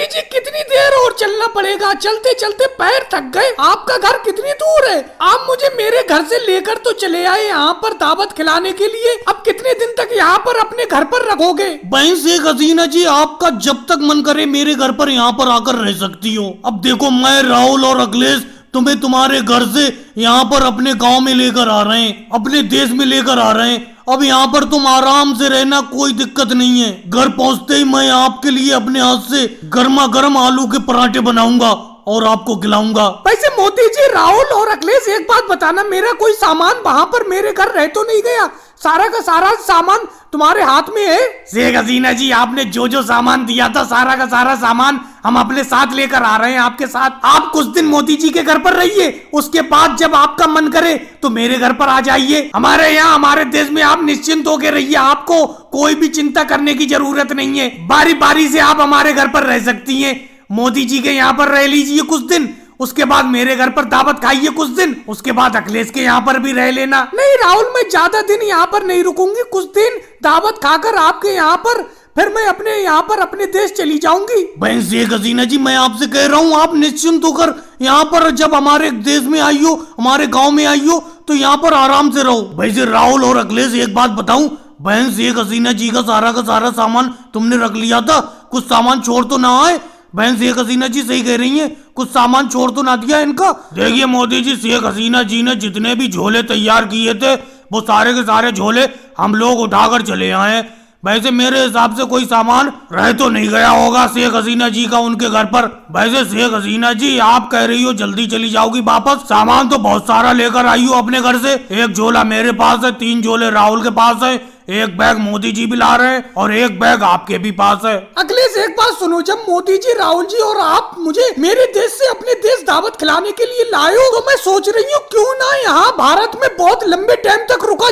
जी कितनी देर और चलना पड़ेगा? चलते चलते पैर थक गए। आपका घर कितनी दूर है? आप मुझे मेरे घर से लेकर तो चले आए यहाँ पर दावत खिलाने के लिए। अब कितने दिन तक यहाँ पर अपने घर पर रखोगे? बहन शेख हसीना जी, आपका जब तक मन करे मेरे घर पर यहाँ पर आकर रह सकती हो। अब देखो, मैं राहुल और अखिलेश तुम्हें तुम्हारे घर से यहाँ पर अपने गांव में लेकर आ रहे हैं, अपने देश में लेकर आ रहे हैं। अब यहाँ पर तुम आराम से रहना, कोई दिक्कत नहीं है। घर पहुँचते ही मैं आपके लिए अपने हाथ से गर्मा गर्म आलू के पराठे बनाऊंगा और आपको खिलाऊंगा। वैसे मोदी जी, राहुल और अखिलेश, एक बात बताना, मेरा कोई सामान वहाँ पर मेरे घर रह तो नहीं गया? सारा का सारा सामान तुम्हारे हाथ में है? शेख हसीना जी, आपने जो जो सामान दिया था, सारा का सारा सामान हम अपने साथ लेकर आ रहे हैं आपके साथ। आप कुछ दिन मोदी जी के घर पर रहिए, उसके बाद जब आपका मन करे तो मेरे घर पर आ जाइए। हमारे यहाँ, हमारे देश में आप निश्चिंत होकर रहिए, आपको कोई भी चिंता करने की जरूरत नहीं है। बारी बारी से आप हमारे घर पर रह सकती हैं। मोदी जी के यहाँ पर रह लीजिए कुछ दिन, उसके बाद मेरे घर पर दावत खाइए कुछ दिन, उसके बाद अखिलेश के यहाँ पर भी रह लेना। नहीं राहुल, मैं ज्यादा दिन यहाँ पर नहीं रुकूंगी। कुछ दिन दावत खाकर आपके यहाँ पर, फिर मैं अपने यहाँ पर अपने देश चली जाऊंगी। बहन शेख हसीना जी, मैं आपसे कह रहा हूँ, आप निश्चिंत होकर यहाँ पर जब हमारे देश में आई हो, हमारे गाँव में आई हो, तो यहाँ पर आराम से रहो। वैसे राहुल और अखिलेश, एक बात बताऊं, बहन शेख हसीना जी का सारा सामान तुमने रख लिया था? कुछ सामान छोड़ तो ना आए? बहन शेख हसीना जी सही कह रही हैं, कुछ सामान छोड़ तो ना दिया इनका? देखिए मोदी जी, शेख हसीना जी ने जितने भी झोले तैयार किए थे, वो सारे के सारे झोले हम लोग उठाकर चले आए हैं। वैसे मेरे हिसाब से कोई सामान रह तो नहीं गया होगा शेख हसीना जी का उनके घर पर। वैसे शेख हसीना जी, आप कह रही हो जल्दी चली जाओगी वापस, सामान तो बहुत सारा लेकर आई हो अपने घर से। एक झोला मेरे पास है, 3 झोले राहुल के पास है, एक बैग मोदी जी भी ला रहे हैं और एक बैग आपके भी पास है। अखिलेश, एक बात सुनो, जब मोदी जी, राहुल जी और आप मुझे मेरे देश से अपने देश दावत खिलाने के लिए लाए हो, तो मैं सोच रही हूँ क्यों ना यहाँ भारत में बहुत लंबे टाइम तक रुका